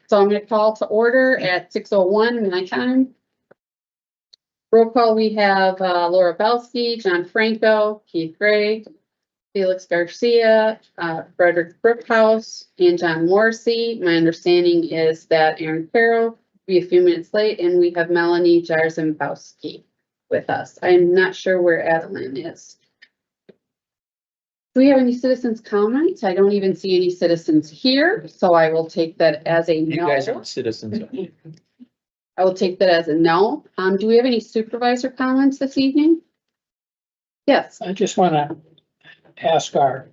So I'm going to call to order at 6:01 my time. Roll call, we have Laura Belsky, John Franco, Keith Gray, Felix Garcia, Frederick Brookhouse, and John Morrissey. My understanding is that Aaron Farrow will be a few minutes late, and we have Melanie Jarzembowski with us. I'm not sure where Adeline is. Do we have any citizens' comments? I don't even see any citizens here, so I will take that as a no. You guys aren't citizens. I will take that as a no. Do we have any supervisor comments this evening? Yes. I just want to ask our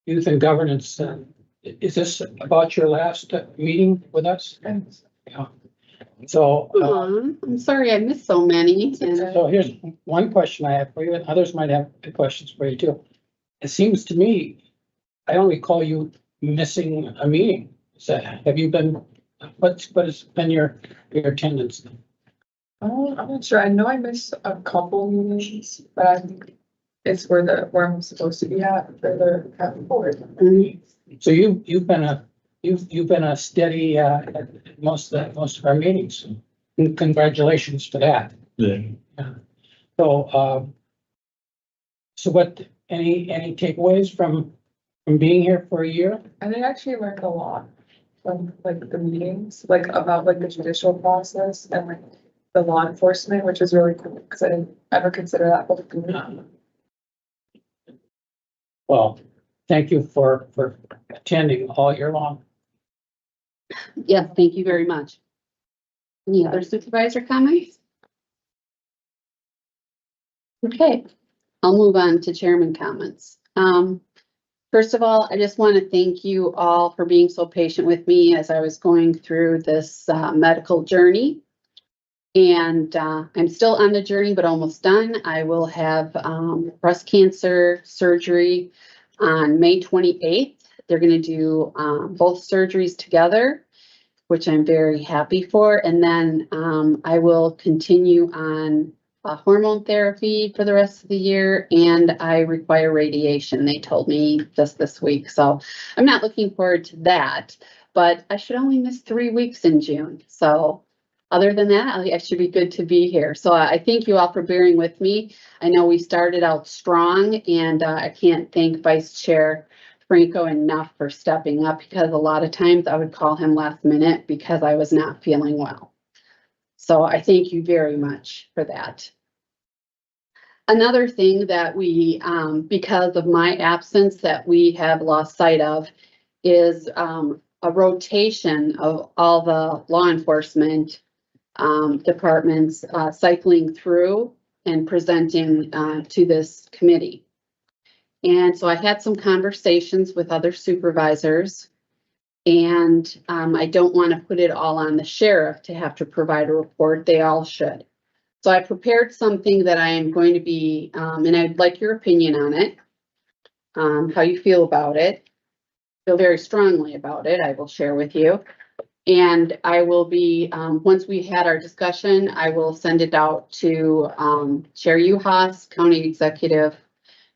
youth and governance, is this about your last meeting with us? Yeah. So, I'm sorry, I missed so many. so here's one question I have for you, and others might have questions for you too. It seems to me, I don't recall you missing a meeting. So have you been, what has been your attendance? Oh, I'm not sure. I know I missed a couple meetings, but I think it's where I'm supposed to be at for the board. So you've been a steady at most of our meetings. And congratulations for that. Yeah. So so what, any takeaways from being here for a year? And I actually learned a lot from like the meetings, like about like the judicial process and like the law enforcement, which is really cool because I didn't ever consider that before. Well, thank you for attending all year long. Yes, thank you very much. Any other supervisor comments? Okay, I'll move on to chairman comments. First of all, I just want to thank you all for being so patient with me as I was going through this medical journey. And I'm still on the journey, but almost done. I will have breast cancer surgery on May 28th. They're going to do both surgeries together, which I'm very happy for. And then I will continue on hormone therapy for the rest of the year, and I require radiation, they told me just this week. So I'm not looking forward to that, but I should only miss 3 weeks in June. So other than that, I should be good to be here. So I thank you all for bearing with me. I know we started out strong, and I can't thank Vice Chair Franco enough for stepping up, because a lot of times I would call him last minute because I was not feeling well. So I thank you very much for that. Another thing that we, because of my absence, that we have lost sight of is a rotation of all the law enforcement departments cycling through and presenting to this committee. And so I had some conversations with other supervisors, and I don't want to put it all on the sheriff to have to provide a report. They all should. So I prepared something that I am going to be, and I'd like your opinion on it, how you feel about it. Feel very strongly about it, I will share with you. And I will be, once we had our discussion, I will send it out to Chair Uhas, County Executive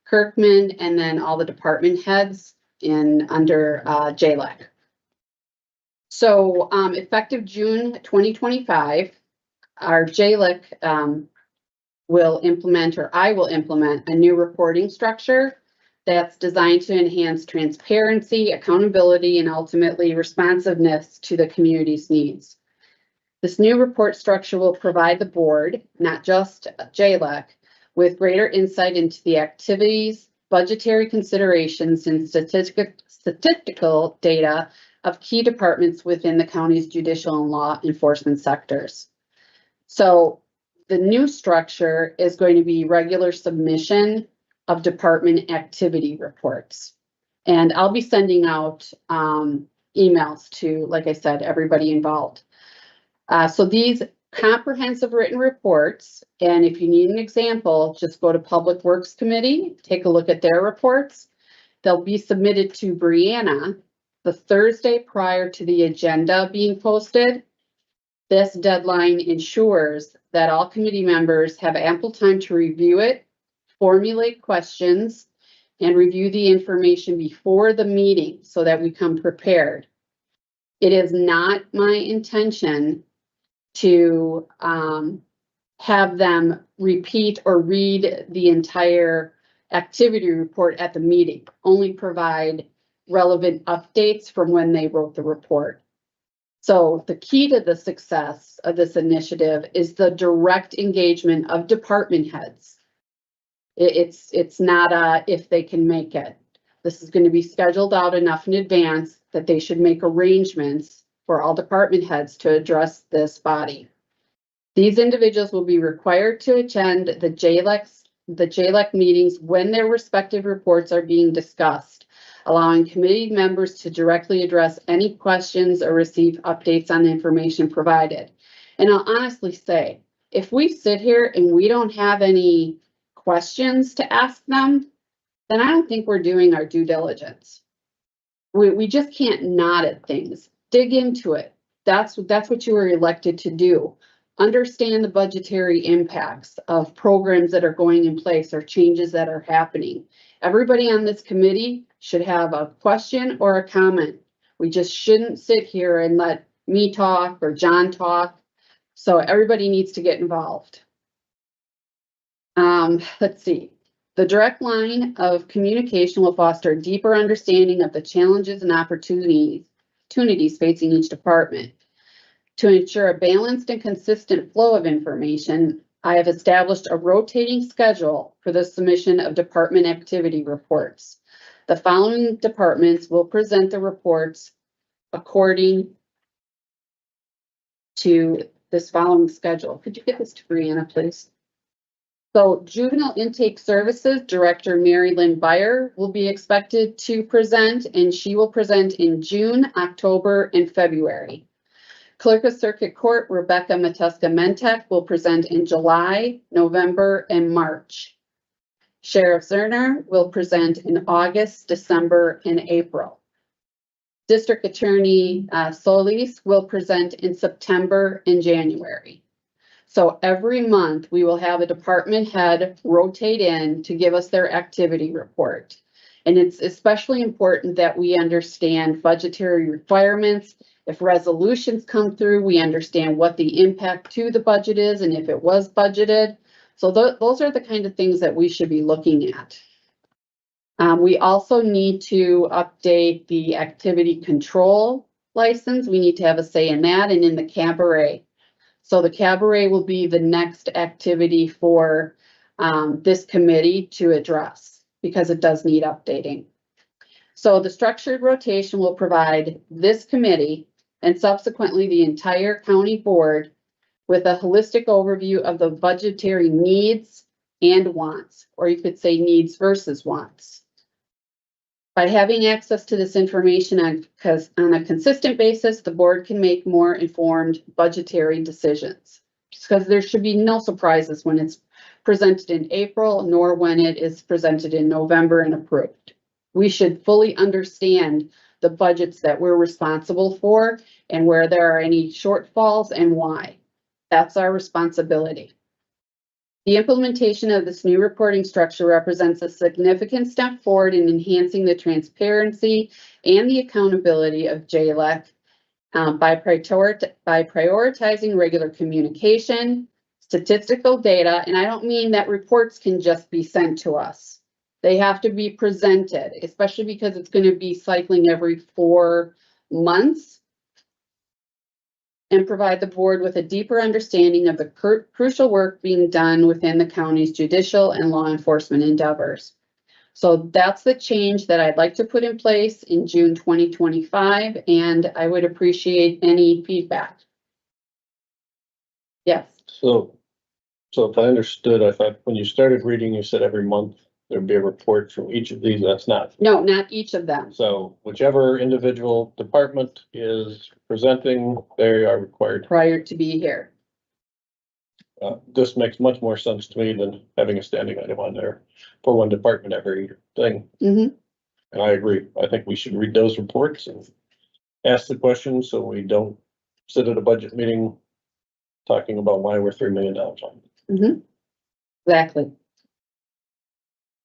Kirkman, and then all the department heads under JLEC. So effective June 2025, our JLEC will implement, or I will implement, a new reporting structure that's designed to enhance transparency, accountability, and ultimately responsiveness to the community's needs. This new report structure will provide the board, not just JLEC, with greater insight into the activities, budgetary considerations, and statistical data of key departments within the county's judicial and law enforcement sectors. So the new structure is going to be regular submission of department activity reports. And I'll be sending out emails to, like I said, everybody involved. So these comprehensive written reports, and if you need an example, just go to Public Works Committee, take a look at their reports. They'll be submitted to Brianna the Thursday prior to the agenda being posted. This deadline ensures that all committee members have ample time to review it, formulate questions, and review the information before the meeting so that we come prepared. It is not my intention to have them repeat or read the entire activity report at the meeting, only provide relevant updates from when they wrote the report. So the key to the success of this initiative is the direct engagement of department heads. It's not if they can make it. This is going to be scheduled out enough in advance that they should make arrangements for all department heads to address this body. These individuals will be required to attend the JLEC meetings when their respective reports are being discussed, allowing committee members to directly address any questions or receive updates on the information provided. And I'll honestly say, if we sit here and we don't have any questions to ask them, then I don't think we're doing our due diligence. We just can't nod at things. Dig into it. That's what you were elected to do. Understand the budgetary impacts of programs that are going in place or changes that are happening. Everybody on this committee should have a question or a comment. We just shouldn't sit here and let me talk or John talk. So everybody needs to get involved. Let's see. The direct line of communication will foster a deeper understanding of the challenges and opportunities facing each department. To ensure a balanced and consistent flow of information, I have established a rotating schedule for the submission of department activity reports. The following departments will present the reports according to this following schedule. Could you get this to Brianna, please? So Juvenile Intake Services Director Mary Lynn Beyer will be expected to present, and she will present in June, October, and February. Clerk of Circuit Court Rebecca Mateska-Mentek will present in July, November, and March. Sheriff Zerner will present in August, December, and April. District Attorney Solis will present in September and January. So every month we will have a department head rotate in to give us their activity report. And it's especially important that we understand budgetary requirements. If resolutions come through, we understand what the impact to the budget is and if it was budgeted. So those are the kind of things that we should be looking at. We also need to update the activity control license. We need to have a say in that and in the cabaret. So the cabaret will be the next activity for this committee to address because it does need updating. So the structured rotation will provide this committee and subsequently the entire county board with a holistic overview of the budgetary needs and wants, or you could say needs versus wants. By having access to this information on a consistent basis, the board can make more informed budgetary decisions. Because there should be no surprises when it's presented in April, nor when it is presented in November and approved. We should fully understand the budgets that we're responsible for and where there are any shortfalls and why. That's our responsibility. The implementation of this new reporting structure represents a significant step forward in enhancing the transparency and the accountability of JLEC by prioritizing regular communication, statistical data, and I don't mean that reports can just be sent to us. They have to be presented, especially because it's going to be cycling every 4 months, and provide the board with a deeper understanding of the crucial work being done within the county's judicial and law enforcement endeavors. So that's the change that I'd like to put in place in June 2025, and I would appreciate any feedback. Yes. So if I understood, I thought when you started reading, you said every month there'd be a report from each of these. That's not. No, not each of them. So whichever individual department is presenting, they are required. Prior to be here. This makes much more sense to me than having a standing item on there for one department every thing. Mm-hmm. And I agree. I think we should read those reports and ask the questions so we don't sit at a budget meeting talking about why we're $3 million on. Mm-hmm. Exactly.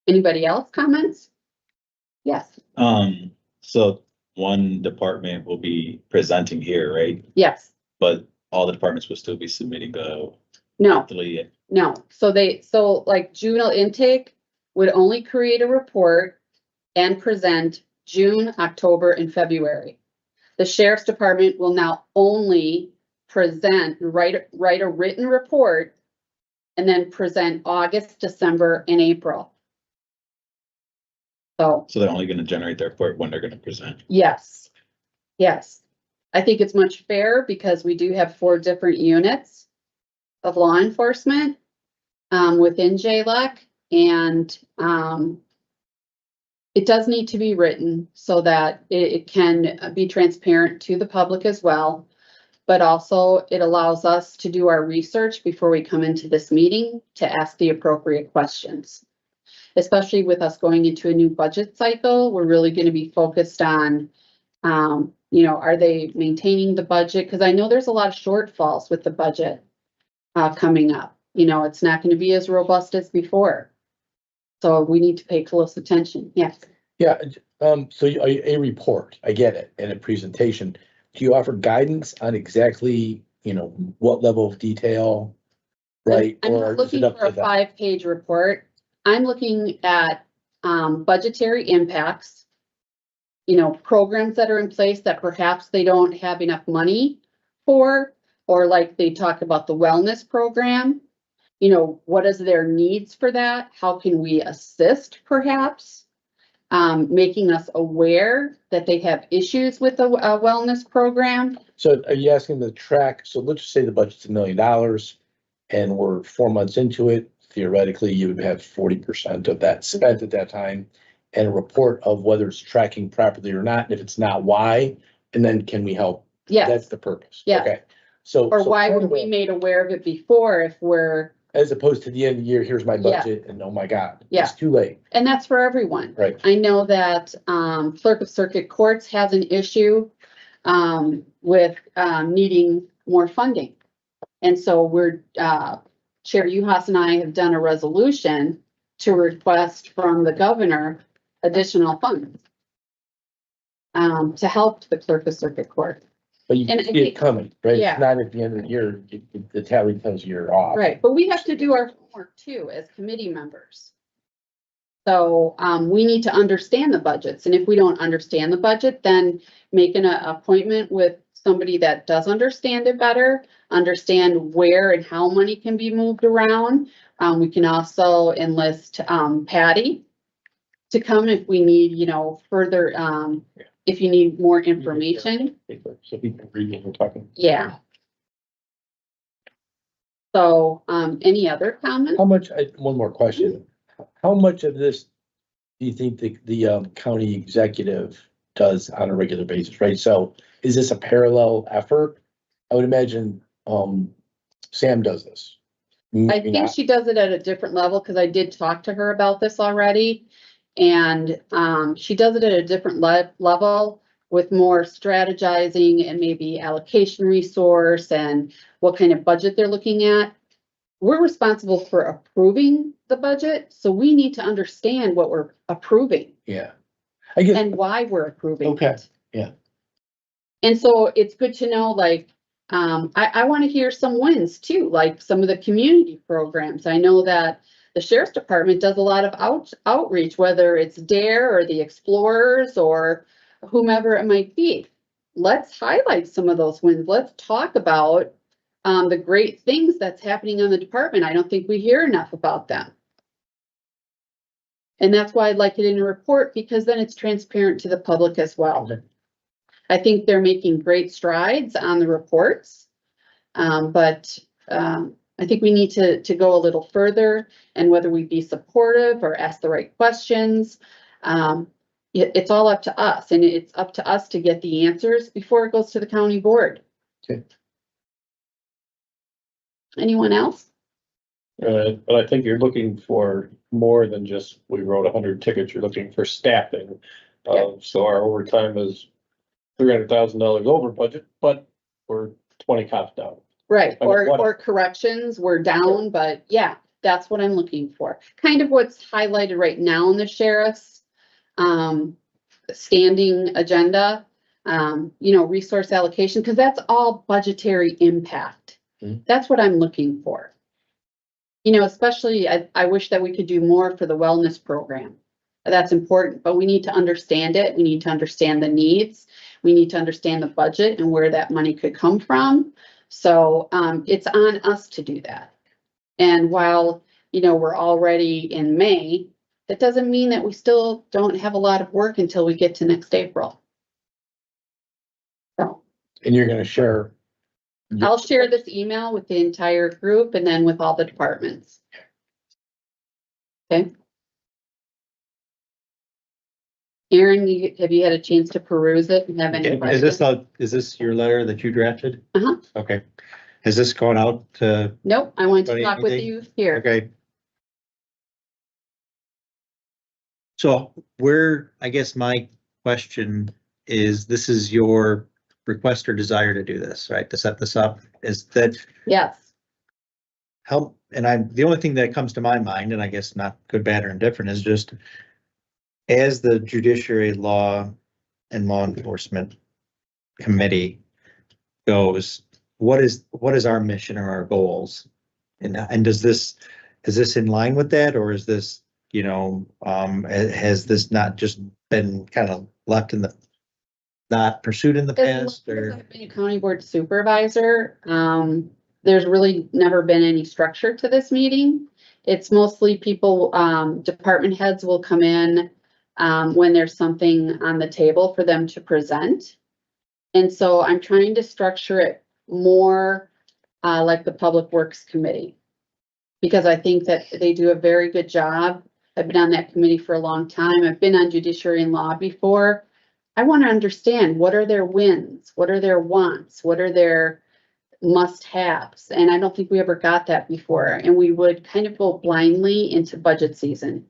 Anybody else comments? Yes. So one department will be presenting here, right? Yes, But all the departments will still be submitting the no, monthly. no. So like juvenile intake would only create a report and present June, October, and February. The sheriff's department will now only write a written report and then present August, December, and April. So, So they're only gonna generate their report when they're gonna present. yes, yes. I think it's much fair because we do have 4 different units of law enforcement within JLUC, and it does need to be written so that it can be transparent to the public as well. But also it allows us to do our research before we come into this meeting to ask the appropriate questions. Especially with us going into a new budget cycle, we're really going to be focused on, are they maintaining the budget? Because I know there's a lot of shortfalls with the budget coming up. It's not going to be as robust as before. So we need to pay close attention. Yes. Yeah, so a report, I get it, and a presentation. Do you offer guidance on exactly, what level of detail? Right? I'm Or not is looking it up for a to them? 5-page report. I'm looking at budgetary impacts. Programs that are in place that perhaps they don't have enough money for, or like they talk about the wellness program. What is their needs for that? How can we assist perhaps? Making us aware that they have issues with the wellness program. So are you asking them to track, so let's just say the budget's $1 million and we're 4 months into it, theoretically, you would have 40% of that spent at that time. And a report of whether it's tracking properly or not, and if it's not, why, and then can we help? Yes, That's the purpose. Yes. Okay. So. or so why part were of we it- made aware of it before if we're, As opposed to the end of the year, here's my Yeah. budget, and oh my God, Yeah. it's too late, and that's for everyone. right? I know that Clerk of Circuit Courts has an issue with needing more funding. And so we're, Chair Uhas and I have done a resolution to request from the governor additional funds to help the Clerk of Circuit Court. But you And I see think- it coming, right? Yeah. It's not at the end of the year, the tally tells you you're off. Right, but we have to do our homework too as committee members. So we need to understand the budgets, and if we don't understand the budget, then make an appointment with somebody that does understand it better, understand where and how money can be moved around. We can also enlist Patty to come if we need, further, if you need more information. So he can read what we're talking. Yeah. So, any other comments? How much, one more question. How much of this do you think the county executive does on a regular basis, right? So is this a parallel effort? I would imagine, Sam does this. I Maybe think not. she does it at a different level, because I did talk to her about this already. And, she does it at a different level with more strategizing and maybe allocation resource and what kind of budget they're looking at. We're responsible for approving the budget, so we need to understand what we're approving Yeah. I guess, and why we're approving Okay, it. yeah. And so it's good to know, like, I want to hear some wins too, like some of the community programs. I know that the sheriff's department does a lot of outreach, whether it's DARE or the Explorers or whomever it might be. Let's highlight some of those wins. Let's talk about the great things that's happening on the department. I don't think we hear enough about them. And that's why I'd like it in a report, because then it's transparent to the public as well. Okay. I think they're making great strides on the reports. But I think we need to go a little further, and whether we be supportive or ask the right questions. It's all up to us, and it's up to us to get the answers before it goes to the county board. Okay. Anyone else? But I think you're looking for more than just, we wrote 100 tickets, you're looking for staffing. So our overtime is $300,000 over budget, but we're 20 cops down. Right, I mean, or corrections, we're down, but yeah, that's what I'm looking for. Kind of what's highlighted right now in the sheriff's standing agenda resource allocation, because that's all budgetary impact. Mhm. That's what I'm looking for. Especially I wish that we could do more for the wellness program. That's important, but we need to understand it. We need to understand the needs. We need to understand the budget and where that money could come from. So it's on us to do that. And while, we're already in May, that doesn't mean that we still don't have a lot of work until we get to next April. So And you're gonna share. I'll share this email with the entire group and then with all the departments. Okay. Aaron, have you had a chance to peruse it and have any questions? Is this your letter that you drafted? Uh-huh. Okay. Has this gone out to, Nope, I want to Tony, talk with anything? you here. okay. So I guess my question is, this is your request or desire to do this, right? To set this up, is that Yes, help? And the only thing that comes to my mind, and I guess not good, bad, or indifferent, is just as the Judiciary Law and Law Enforcement Committee goes, what is our mission or our goals? And is this in line with that, or is this, has this not just been kind of left not pursued in the as past, long as or? I've been a county board supervisor, there's really never been any structure to this meeting. It's mostly people, department heads will come in when there's something on the table for them to present. And so I'm trying to structure it more like the Public Works Committee, because I think that they do a very good job. I've been on that committee for a long time. I've been on Judiciary and Law before. I want to understand, what are their wins? What are their wants? What are their must-haves? And I don't think we ever got that before. And we would kind of go blindly into budget season.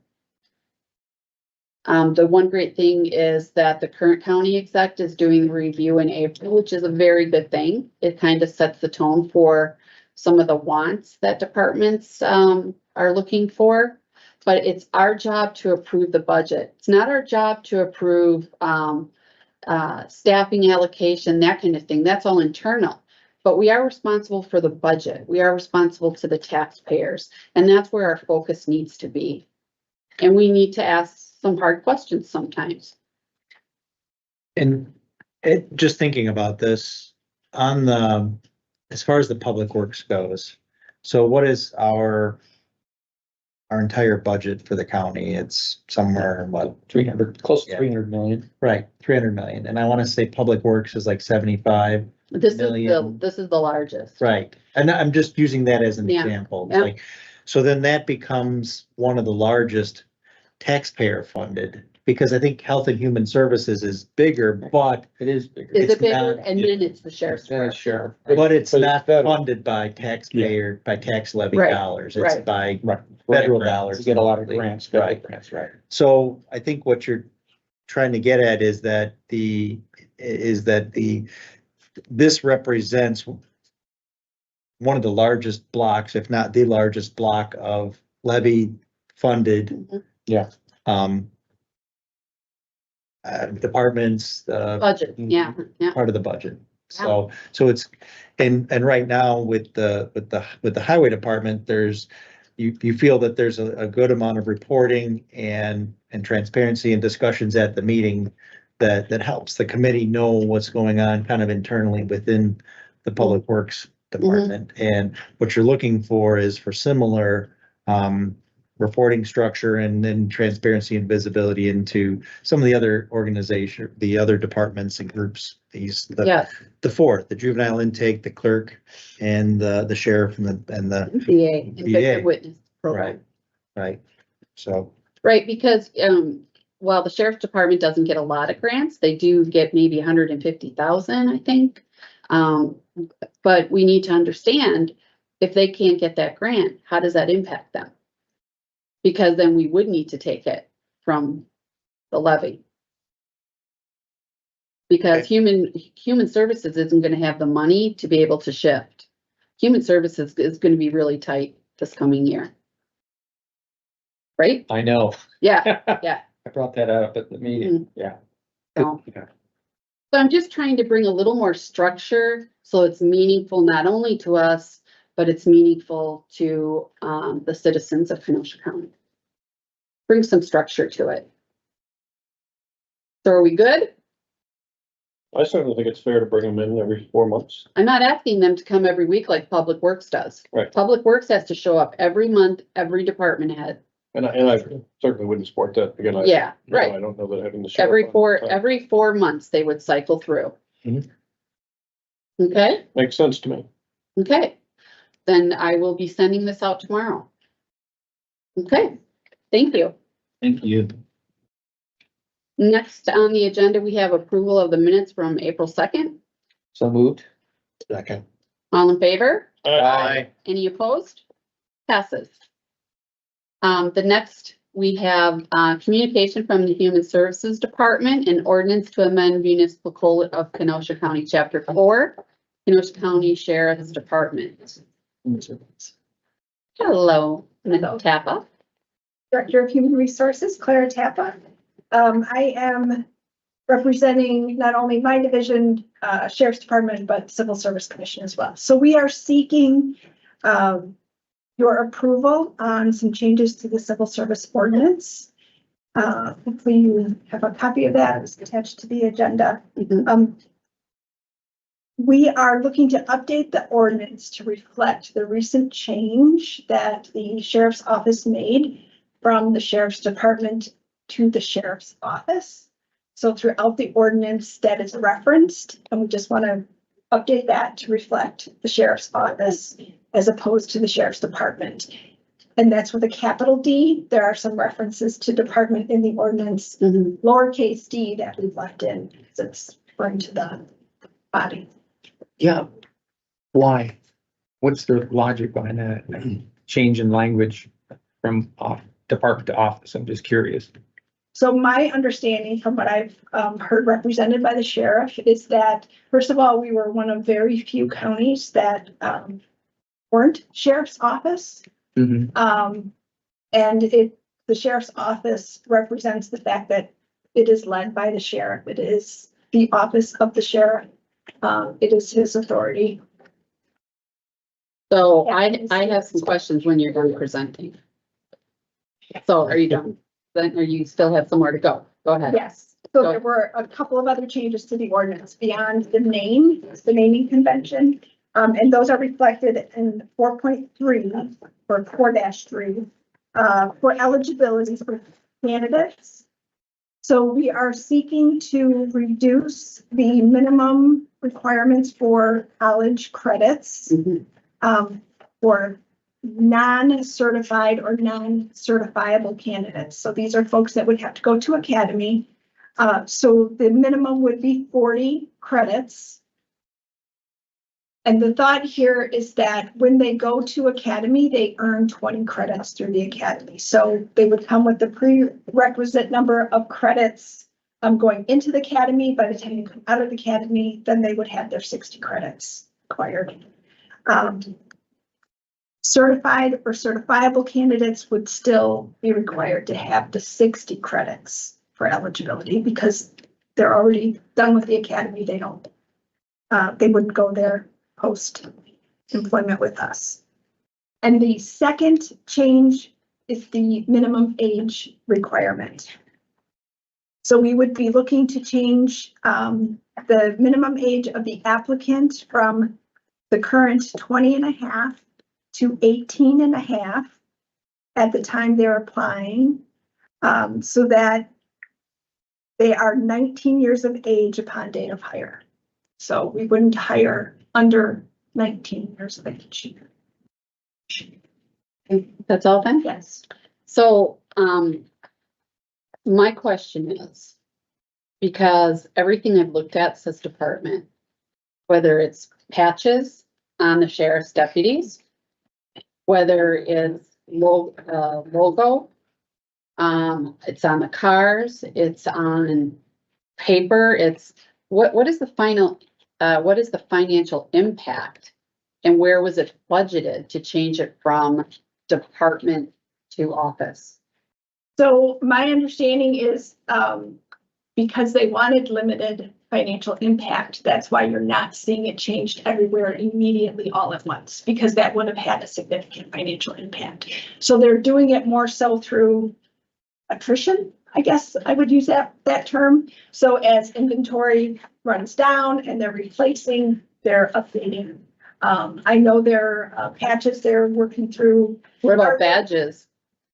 The one great thing is that the current county exec is doing the review in April, which is a very good thing. It kind of sets the tone for some of the wants that departments are looking for. But it's our job to approve the budget. It's not our job to approve staffing allocation, that kind of thing. That's all internal. But we are responsible for the budget. We are responsible to the taxpayers. And that's where our focus needs to be. And we need to ask some hard questions sometimes. And just thinking about this as far as the public works goes, so what is our entire budget for the county? It's somewhere, what? 300, close to Yeah. 300 million. Right, 300 million. And I want to say public works is like 75. This Million. is the largest. Right. And I'm just using that as an Yeah. example. Yeah. Like, so then that becomes one of the largest taxpayer funded, because I think Health and Human Services is bigger, but It is bigger. Is It's it bigger? not- And then it's the sheriff's Then department. it's sheriff. it's But not federal. funded by taxpayer, by tax levy Right, dollars. It's right. by Right. federal Grant dollars. You get a lot of grants, federal Right. grants, right? So I think what you're trying to get at is that this represents one of the largest blocks, if not the largest block of levy funded. Mhm. Yeah. Departments, Budget, yeah, yeah. part of the budget. So it's, and right now with the highway department, you feel that there's a good amount of reporting and transparency and discussions at the meeting that helps the committee know what's going on kind of internally within the Public Works Department. And what you're looking for is for similar reporting structure and then transparency and visibility into some of the other the other departments and groups. Yeah, The juvenile intake, the clerk, and the sheriff and the VA, Infected VA. Witness Program. right. So, Right, because while the sheriff's department doesn't get a lot of grants, they do get maybe 150,000, I think. But we need to understand, if they can't get that grant, how does that impact them? Because then we would need to take it from the levy. Because human services isn't gonna have the money to be able to shift. Human services is gonna be really tight this coming year. Right? I know. Yeah, yeah. I brought that up at the meeting, yeah. So, So I'm just trying to bring a little more structure, so it's meaningful not only to us, but it's meaningful to, the citizens of Kenosha County. Bring some structure to it. So are we good? I certainly think it's fair to bring them in every 4 months. I'm not asking them to come every week like Public Works does. Right. Public Works has to show up every month, every department head. And I certainly wouldn't support that. Again, Yeah, right. I don't know that having the. sheriff Every on four, time every 4 months, they would cycle through. Mhm. Okay, Makes sense to me. okay. Then I will be sending this out tomorrow. Okay, thank you. Thank you. Next on the agenda, we have approval of the minutes from April 2nd. So moved. Second. All in favor? Aye. Any opposed? Passes. The next, we have, communication from the Human Services Department, an ordinance to amend municipal code of Kenosha County, Chapter 4, Kenosha County Sheriff's Department. Hello, Ms. Tappa. Director of Human Resources, Clara Tappa. I am representing not only my division, Sheriff's Department, but Civil Service Commission as well. So we are seeking your approval on some changes to the Civil Service Ordinance. Hopefully you have a copy of that. It's attached to the agenda. We are looking to update the ordinance to reflect the recent change that the Sheriff's Office made from the Sheriff's Department to the Sheriff's Office. So throughout the ordinance that is referenced, and we just want to update that to reflect the Sheriff's Office as opposed to the Sheriff's Department. And that's with a capital D. There are some references to department in the ordinance, lowercase d that we've left in, so it's referring to the body. Yeah. Why? What's the logic behind that change in language from department to office? I'm just curious. So my understanding from what I've heard represented by the sheriff is that, first of all, we were one of very few counties that weren't sheriff's office. Mhm. And the sheriff's office represents the fact that it is led by the sheriff. It is the office of the sheriff. It is his authority. So I have some questions when you're done presenting. So are you done? Then, or you still have somewhere to go? Go ahead. Yes, so there were a couple of other changes to the ordinance beyond the name, the naming convention. And those are reflected in 4.3 or 4-3 for eligibility for candidates. So we are seeking to reduce the minimum requirements for college credits for non-certified or non-certifiable candidates. So these are folks that would have to go to academy. So the minimum would be 40 credits. And the thought here is that when they go to academy, they earn 20 credits through the academy. So they would come with the prerequisite number of credits going into the academy. By the time you come out of the academy, then they would have their 60 credits required. Certified or certifiable candidates would still be required to have the 60 credits for eligibility because they're already done with the academy. They don't, they wouldn't go there post employment with us. And the second change is the minimum age requirement. So we would be looking to change the minimum age of the applicant from the current 20 and a half to 18 and a half at the time they're applying, so that they are 19 years of age upon date of hire. So we wouldn't hire under 19 years of age. That's all then? Yes. So, my question is, because everything I've looked at says department, whether it's patches on the sheriff's deputies, whether it's logo, it's on the cars, it's on paper, it's, what is the final, what is the financial impact? And where was it budgeted to change it from department to office? So my understanding is because they wanted limited financial impact. That's why you're not seeing it changed everywhere immediately all at once, because that would have had a significant financial impact. So they're doing it more so through attrition, I guess I would use that term. So as inventory runs down and they're replacing, they're updating. I know their patches they're working through. What about badges?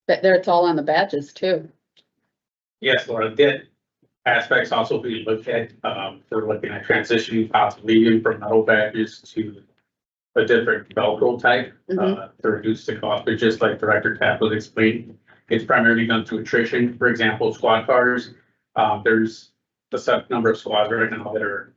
But there, it's all on the badges too. Yes, Laura, that aspects also being looked at, for looking at transitioning possibly even from metal badges to a different Velcro type, to reduce the cost, but just like Director Tapp was explaining, it's primarily done through attrition. For example, squad cars, there's a set number of squads right now that are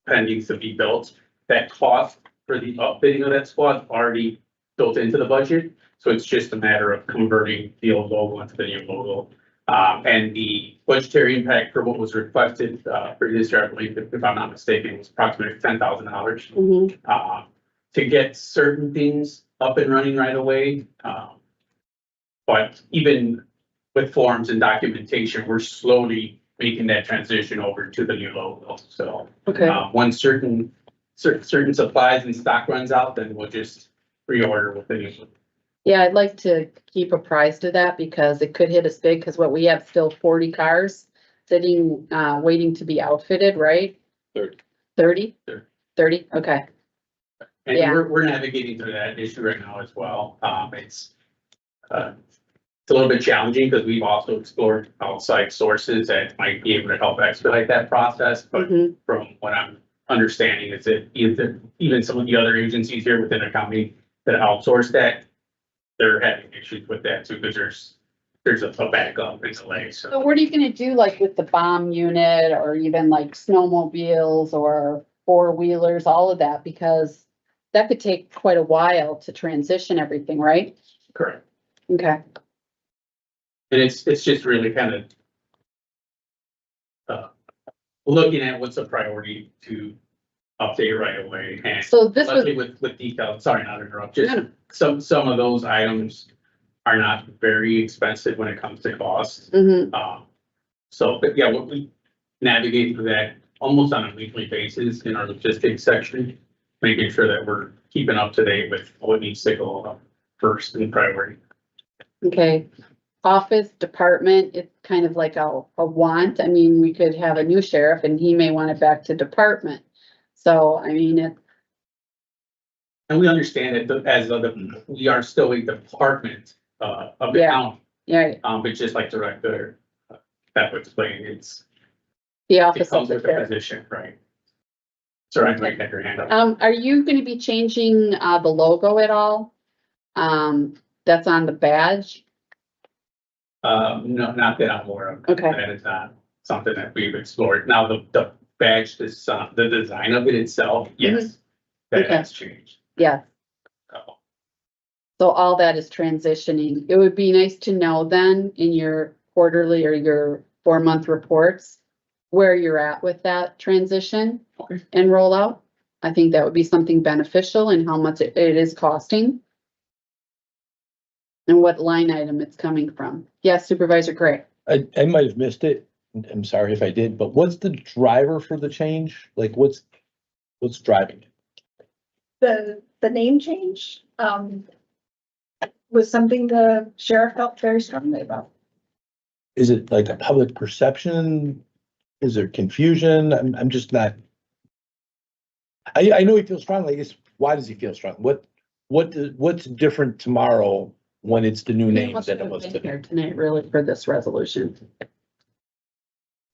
pending to be built. That cost for the upfitting of that squad already built into the budget. So it's just a matter of converting the old logo into the new logo. And the budgetary impact for what was requested, for this year, I believe, if I'm not mistaken, was approximately $10,000. To get certain things up and running right away. But even with forms and documentation, we're slowly making that transition over to the new logo. So, Okay. when certain supplies and stock runs out, then we'll just reorder with the new. Yeah, I'd like to keep apprised of that because it could hit us big, because what we have still 40 cars sitting, waiting to be outfitted, right? 30. 30? Sure. 30, okay. And Yeah. we're navigating through that issue right now as well. It's a little bit challenging because we've also explored outside sources that might be able to help expedite that process. But Mhm. from what I'm understanding is that even some of the other agencies here within the county that outsource that, they're having issues with that too, because there's a backup and delay, so. So what are you gonna do, like with the bomb unit, or even like snowmobiles or four-wheelers, all of that? Because that could take quite a while to transition everything, right? Correct. Okay. And it's just really kind of looking at what's a priority to update right away. And So this was, luckily with detail, sorry not to interrupt, just some of those items are not very expensive when it comes to cost. mhm. So, but yeah, we navigate through that almost on a weekly basis in our logistics section, making sure that we're keeping up to date with what needs to go up first in priority. Okay. Office, department, it's kind of like a want. I mean, we could have a new sheriff and he may want it back to department. So, I mean, And we understand that we are still a department of the Yeah. county. yeah, But just like Director that was explaining, the it office of comes the with the sheriff. position, right? Sorry, I might have your hand up. Are you gonna be changing, the logo at all? That's on the badge? No, not that I'm aware of. Okay. That is not something that we've explored. Now, the badge, the design of it itself, yes, that Mm-hmm. Okay. has changed. Yeah. So, So all that is transitioning. It would be nice to know then in your quarterly or your 4-month reports where you're at with that transition Okay. and rollout. I think that would be something beneficial and how much it is costing. And what line item it's coming from. Yes, Supervisor Gray. I might have missed it. I'm sorry if I did, but what's the driver for the change? Like what's driving it? The name change, was something the sheriff felt very strongly about. Is it like a public perception? Is there confusion? I'm just not. I know he feels strongly. I guess, why does he feel strong? What's different tomorrow when it's the new He name must than it have was been today? here tonight really for this resolution.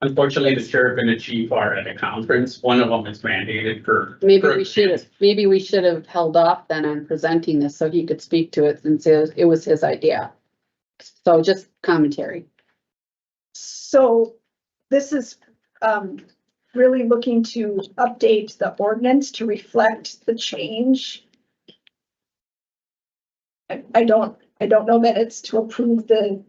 unfortunately, the sheriff and the chief are at a conference. One of them is mandated for. Maybe we should have held off then on presenting this so he could speak to it since it was his idea. So just commentary. So this is, really looking to update the ordinance to reflect the change. I don't know that it's to approve the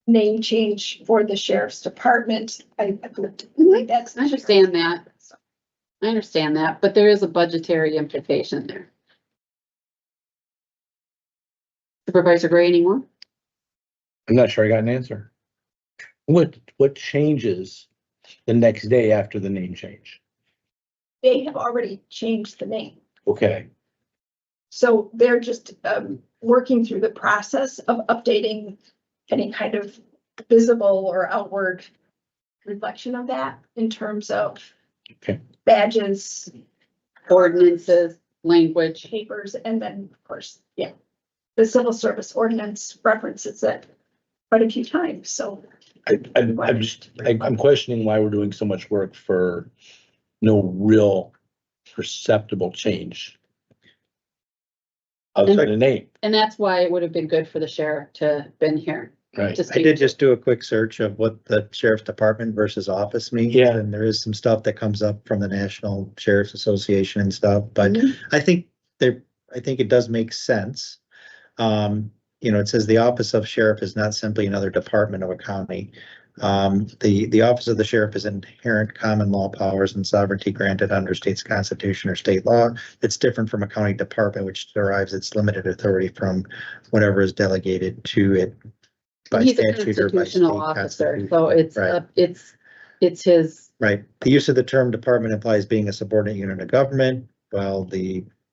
name change for the sheriff's department. I believe that's. I understand that. I understand that, but there is a budgetary implication there. Supervisor Gray, anymore? I'm not sure I got an answer. What changes the next day after the name change. They have already changed the name. Okay, So they're just working through the process of updating any kind of visible or outward reflection of that in terms of Okay. badges, Ordinances, language. papers, and then, of course, yeah, the civil service ordinance references it quite a few times, so. I'm questioning why we're doing so much work for no real perceptible change. Outside of name, And that's why it would have been good for the sheriff to been here. right? To I speak did to. just do a quick search of what the sheriff's department versus office means. Yeah. And there is some stuff that comes up from the National Sheriff's Association and stuff, but Mhm. I think it does make sense. It says the office of sheriff is not simply another department of a county. The office of the sheriff is inherent common law powers and sovereignty granted under state's constitution or state law. It's different from a county department, which derives its limited authority from whatever is delegated to it by He's a statute or by state constitutional officer, constitution. so it's, Right. It's his, Right. The use of the term department implies being a subordinate unit of government, while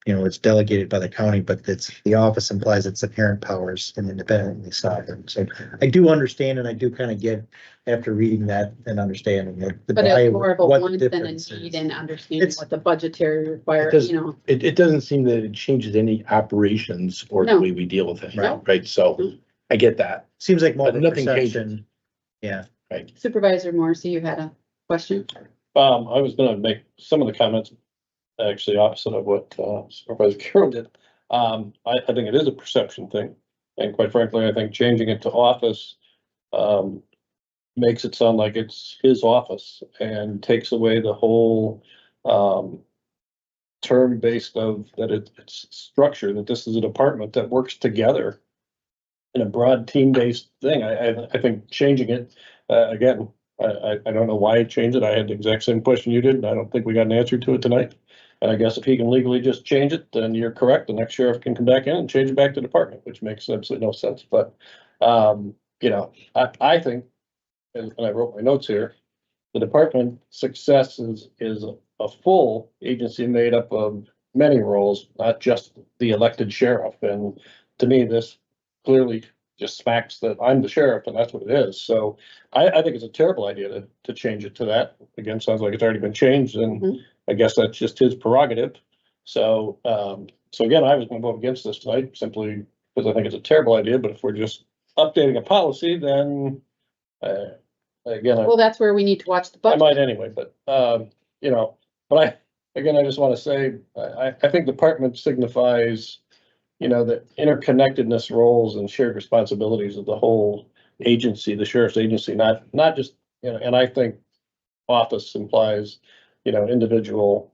it's delegated by the county, but the office implies its inherent powers and independently sovereign. So I do understand, and I do kind of get, after reading that and understanding that. but it's more of a what the want than a difference need is. and understanding It's- what the budgetary It requires, does- you know. It doesn't seem that it changes any operations or the No. way we deal with it, No. right? So I get that. Seems like more of But a nothing perception. changes. Yeah. Supervisor Morrissey, you had a question? I was gonna make some of the comments actually opposite of what Supervisor Carroll did. I think it is a perception thing. And quite frankly, I think changing it to office makes it sound like it's his office and takes away the whole term based of that it's structure, that this is a department that works together in a broad team-based thing. I think changing it, again, I don't know why I changed it. I had the exact same question you did, and I don't think we got an answer to it tonight. And I guess if he can legally just change it, then you're correct. The next sheriff can come back in and change it back to department, which makes absolutely no sense. But, I think, and I wrote my notes here, the department success is a full agency made up of many roles, not just the elected sheriff. And to me, this clearly just smacks that I'm the sheriff and that's what it is. So I think it's a terrible idea to change it to that. Again, sounds like it's already been changed and Mhm. I guess that's just his prerogative. So, again, I was gonna vote against this tonight simply because I think it's a terrible idea, but if we're just updating a policy, then, again, Well, that's where we need to watch the I budget. might anyway, but, but I just wanna say, I think department signifies, the interconnectedness roles and shared responsibilities of the whole agency, the sheriff's agency, not just, and I think office implies, individual,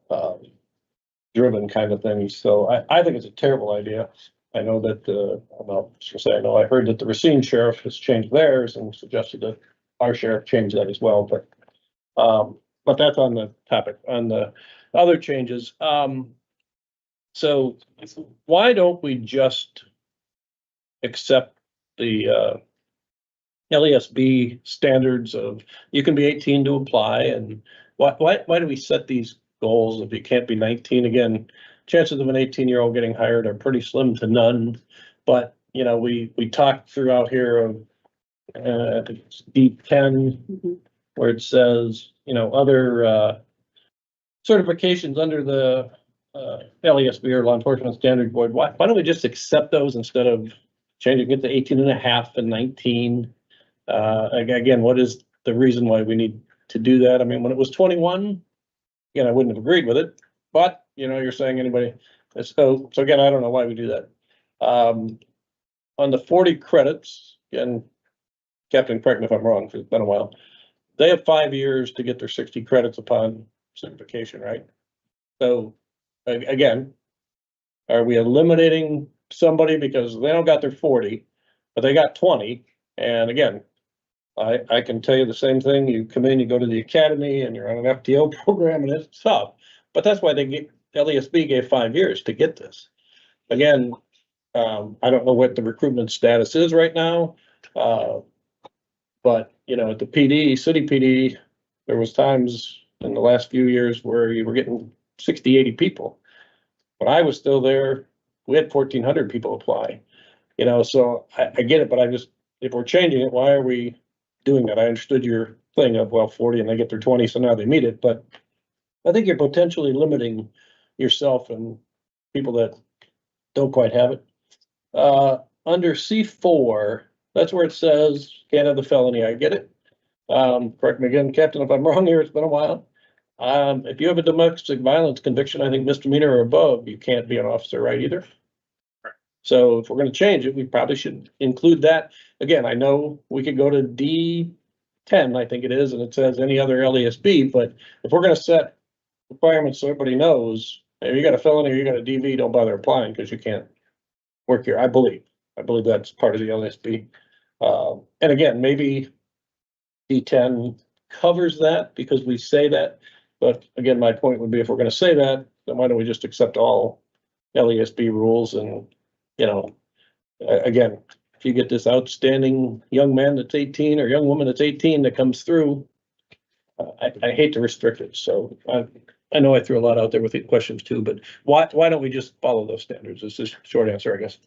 driven kind of thing. So I think it's a terrible idea. I know that, I know I heard that the Racine sheriff has changed theirs and suggested that our sheriff change that as well, but that's on the topic. On the other changes, so why don't we just accept the LESB standards of, you can be 18 to apply, and why do we set these goals if you can't be 19? Again, chances of an 18-year-old getting hired are pretty slim to none, but, we talked throughout here of, I think it's D10, Mhm. where it says, other certifications under the LESB or Law Enforcement Standard Board. Why don't we just accept those instead of changing it to 18 and a half and 19? Again, what is the reason why we need to do that? I mean, when it was 21, again, I wouldn't have agreed with it, but, you're saying anybody. So again, I don't know why we do that. On the 40 credits, again, Captain, correct me if I'm wrong, 'cause it's been a while. They have 5 years to get their 60 credits upon certification, right? So, again, are we eliminating somebody because they don't got their 40, but they got 20? And again, I can tell you the same thing. You come in, you go to the academy and you're on an FTO program and it's tough. But that's why LESB gave 5 years to get this. Again, I don't know what the recruitment status is right now. But, at the PD, city PD, there was times in the last few years where you were getting 60, 80 people. When I was still there, we had 1,400 people apply, so I get it, but if we're changing it, why are we doing that? I understood your thing of, well, 40 and they get their 20, so now they meet it, but I think you're potentially limiting yourself and people that don't quite have it. Under C4, that's where it says can't have the felony. I get it. Correct me again, Captain, if I'm wrong here, it's been a while. If you have a domestic violence conviction, I think misdemeanor or above, you can't be an officer, right, either? So if we're gonna change it, we probably should include that. Again, I know we could go to D10, I think it is, and it says any other LESB, but if we're gonna set requirements so everybody knows, if you got a felony or you got a DV, don't bother applying because you can't work here, I believe that's part of the LSB. And again, maybe D10 covers that because we say that, but again, my point would be if we're gonna say that, then why don't we just accept all LESB rules and, again, if you get this outstanding young man that's 18 or young woman that's 18 that comes through, I hate to restrict it, so I know I threw a lot out there with the questions too, but why don't we just follow those standards? This is a short answer, I guess.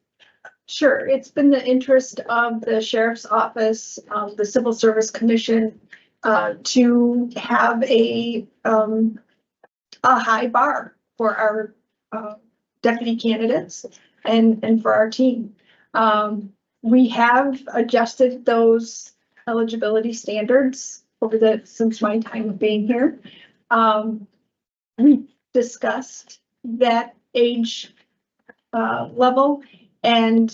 Sure, it's been the interest of the sheriff's office, the Civil Service Commission, to have a high bar for our deputy candidates and for our team. We have adjusted those eligibility standards since my time of being here. We discussed that age level, and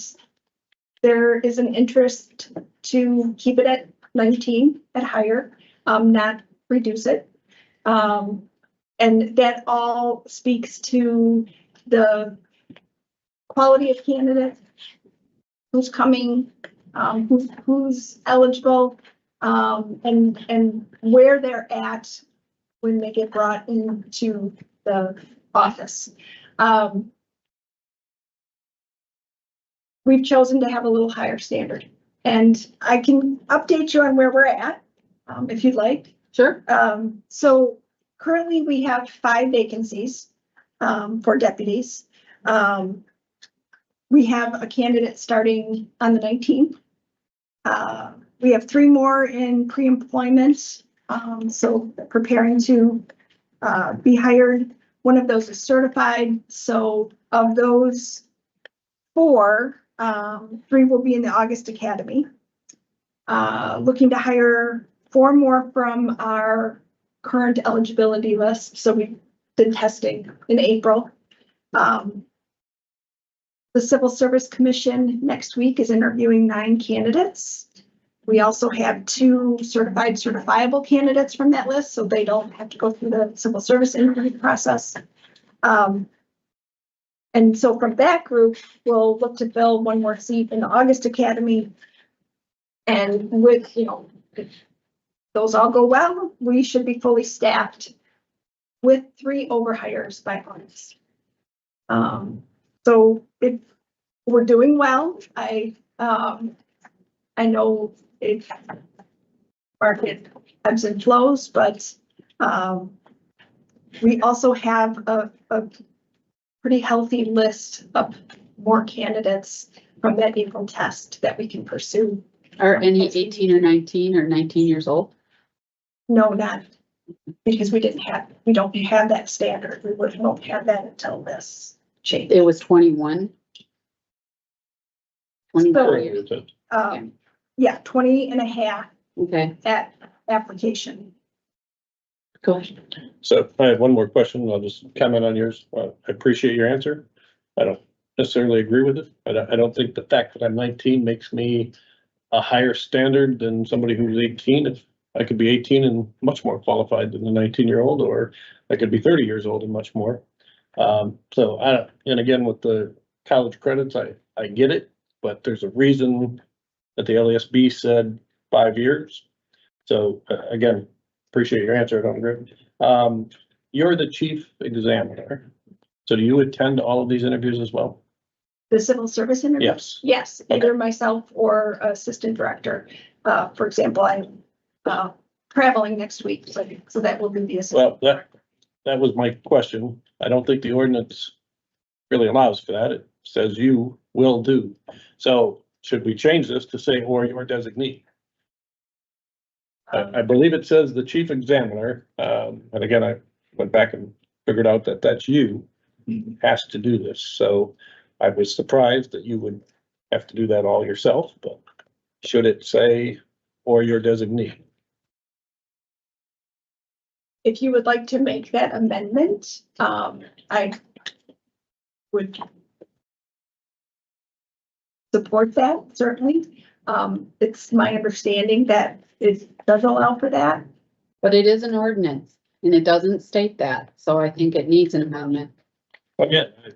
there is an interest to keep it at 19 at higher, not reduce it. And that all speaks to the quality of candidate, who's coming, who's eligible, and where they're at when they get brought into the office. We've chosen to have a little higher standard, and I can update you on where we're at, if you'd like. Sure. So currently we have 5 vacancies, for deputies. We have a candidate starting on the 19th. We have 3 more in pre-employment, so preparing to be hired. One of those is certified. So of those 4, 3 will be in the August Academy. Looking to hire 4 more from our current eligibility list. So we did testing in April. The Civil Service Commission next week is interviewing 9 candidates. We also have 2 certified certifiable candidates from that list, so they don't have to go through the civil service interview process. And so from that group, we'll look to fill 1 more seat in the August Academy. And with, if those all go well, we should be fully staffed with 3 overhires by August. So if we're doing well, I know it market ebbs and flows, but we also have a pretty healthy list of more candidates from that April test that we can pursue. Are any 18 or 19 or 19 years old? No, not because we don't have that standard. We won't have that until this change. It was 21. 24 So, years. yeah, 20 and a half Okay, at application. cool. So I have one more question. I'll just comment on yours. I appreciate your answer. I don't necessarily agree with it. I don't think the fact that I'm 19 makes me a higher standard than somebody who's 18. If I could be 18 and much more qualified than the 19-year-old, or I could be 30 years old and much more. So and again, with the college credits, I get it, but there's a reason that the LESB said 5 years. So again, appreciate your answer. I don't agree. You're the chief examiner. So do you attend all of these interviews as well? The civil service interview? Yes. Yes, either myself or assistant director. For example, traveling next week, so that will be the Well, assistant. that was my question. I don't think the ordinance really allows for that. It says you will do. So should we change this to say, or your designee? I believe it says the chief examiner, and again, I went back and figured out that that's you, has to do this. So I was surprised that you would have to do that all yourself, but should it say, or your designee? If you would like to make that amendment, I would support that, certainly. It's my understanding that it does allow for that. But it is an ordinance and it doesn't state that, so I think it needs an amendment. Again, I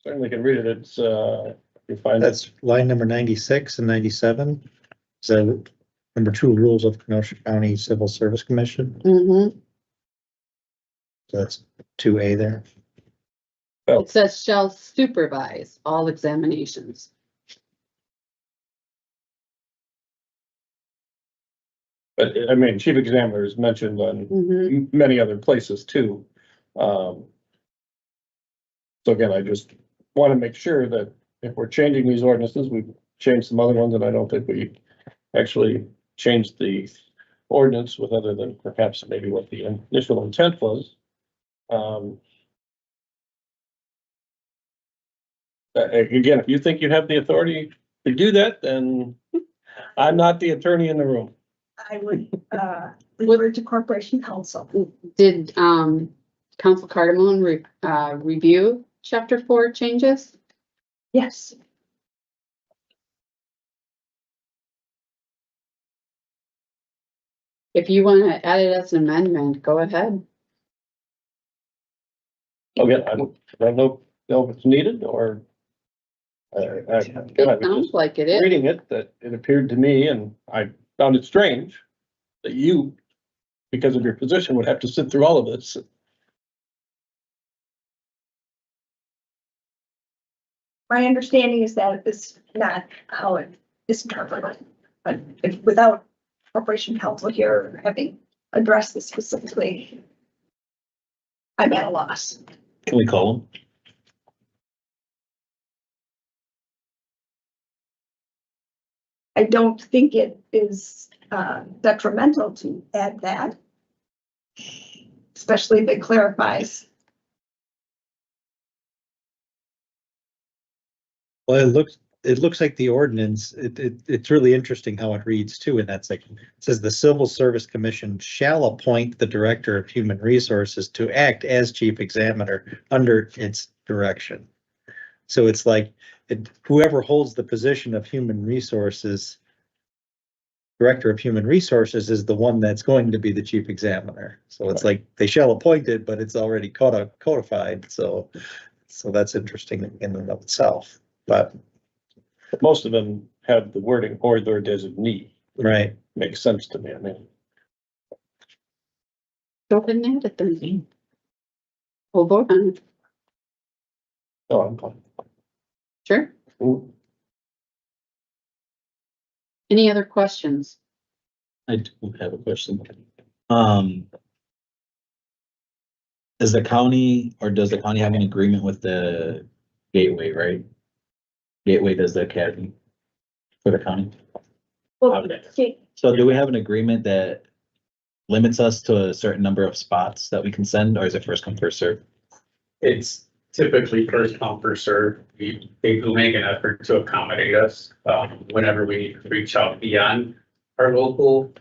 certainly can read it. It's, you find That's line number 96 and 97. So number 2, rules of Kenosha County Civil Service Commission. Mm-hmm. So that's 2A there. It says shall supervise all examinations. But I mean, chief examiner is mentioned on Mm-hmm. many other places too. So again, I just want to make sure that if we're changing these ordinances, we've changed some other ones, and I don't think we actually changed the ordinance with other than perhaps maybe what the initial intent was. Again, if you think you have the authority to do that, then I'm not the attorney in the room. I would, refer to Corporation Counsel. Did, Council Cardamone review chapter 4 changes? Yes. If you want to add it as an amendment, go ahead. Again, I don't know if it's needed or. Again, I It was sounds just like it is. reading it, that it appeared to me, and I found it strange that you, because of your position, would have to sit through all of this. My understanding is that it's not how it is interpreted, but if, without Corporation Counsel here having addressed this specifically, I'm at a loss. Can we call them? I don't think it is detrimental to add that, especially if it clarifies. Well, it looks like the ordinance, it's really interesting how it reads too in that section. It says the Civil Service Commission shall appoint the Director of Human Resources to act as chief examiner under its direction. So it's like whoever holds the position of human resources, Director of Human Resources, is the one that's going to be the chief examiner. So it's like they shall appoint it, but it's already codified. So that's interesting in and of itself. But Most of them have the wording or their designee. right. Makes sense to me. I mean, Go ahead and add it then. We'll vote on it. no, I'm fine. Sure. Ooh, Any other questions? I do have a question. Does the county have an agreement with the Gateway, right? Gateway does the academy for the county. Well, Okay. So do we have an agreement that limits us to a certain number of spots that we can send, or is it first come, first serve? It's typically first come, first serve. They do make an effort to accommodate us, whenever we reach out beyond our local,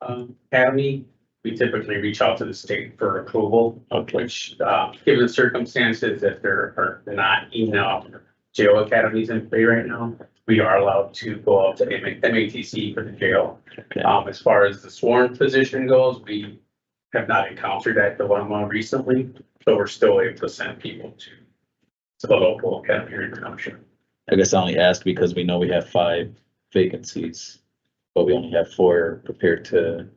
academy. We typically reach out to the state for approval, which, given the circumstances that there are not enough jail academies in play right now, we are allowed to go up to MATC for the jail. Okay. As far as the sworn position goes, we have not encountered that dilemma recently, so we're still able to send people to the local academy here in Kenosha. I guess I only asked because we know we have 5 vacancies, but we only have 4 prepared to.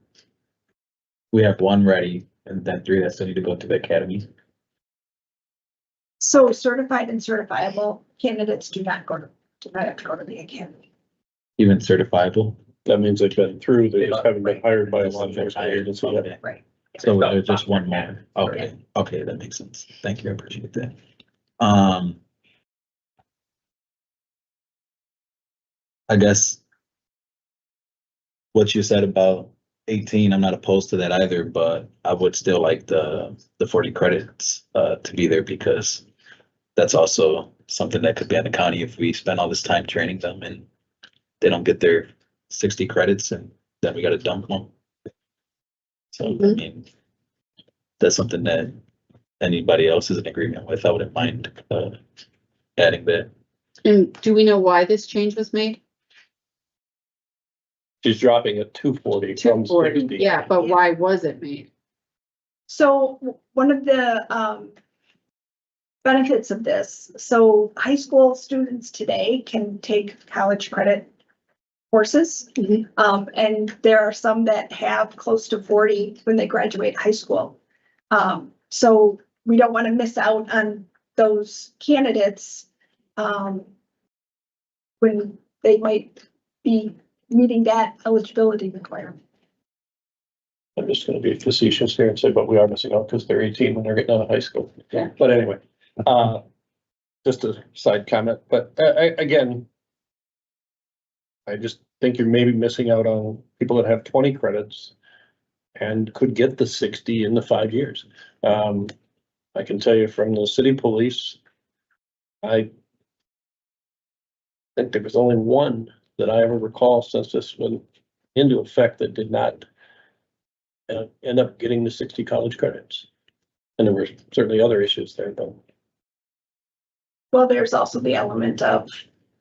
We have 1 ready and then 3 that still need to go to the academy. so certified and certifiable candidates do not have to go to the academy. Even certifiable. That means they've been through, they just haven't been hired by a law enforcement agency yet. Right. So there's just one more. Okay, that makes sense. Thank you, I appreciate that. I guess what you said about 18, I'm not opposed to that either, but I would still like the 40 credits to be there because that's also something that could be on the county if we spend all this time training them and they don't get their 60 credits and then we gotta dump them. So, I mean, that's something that anybody else is in agreement with. I wouldn't mind adding that. And do we know why this change was made? She's dropping it 240 from 240, 60. yeah, but why was it made? So one of the benefits of this, so high school students today can take college credit courses. And there are some that have close to 40 when they graduate high school. So we don't want to miss out on those candidates when they might be meeting that eligibility requirement. I'm just gonna be facetious here and say, but we are missing out because they're 18 when they're getting out of high school. Yeah. But anyway, just a side comment, but again, I just think you're maybe missing out on people that have 20 credits and could get the 60 in the 5 years. I can tell you from the city police, I think there was only one that I ever recall since this went into effect that did not end up getting the 60 college credits. And there were certainly other issues there, but. Well, there's also the element of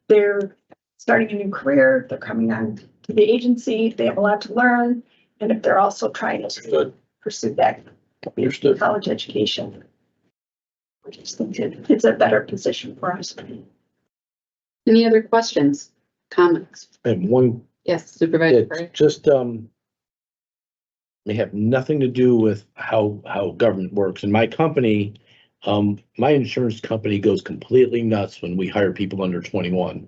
they're starting a new career, they're coming on to the agency, they have a lot to learn. And if they're also trying to pursue that Understood. college education, I just think it's a better position for us. Any other questions, comments? And one, Yes, Supervisor Frey? it's just, may have nothing to do with how government works. In my company, my insurance company goes completely nuts when we hire people under 21.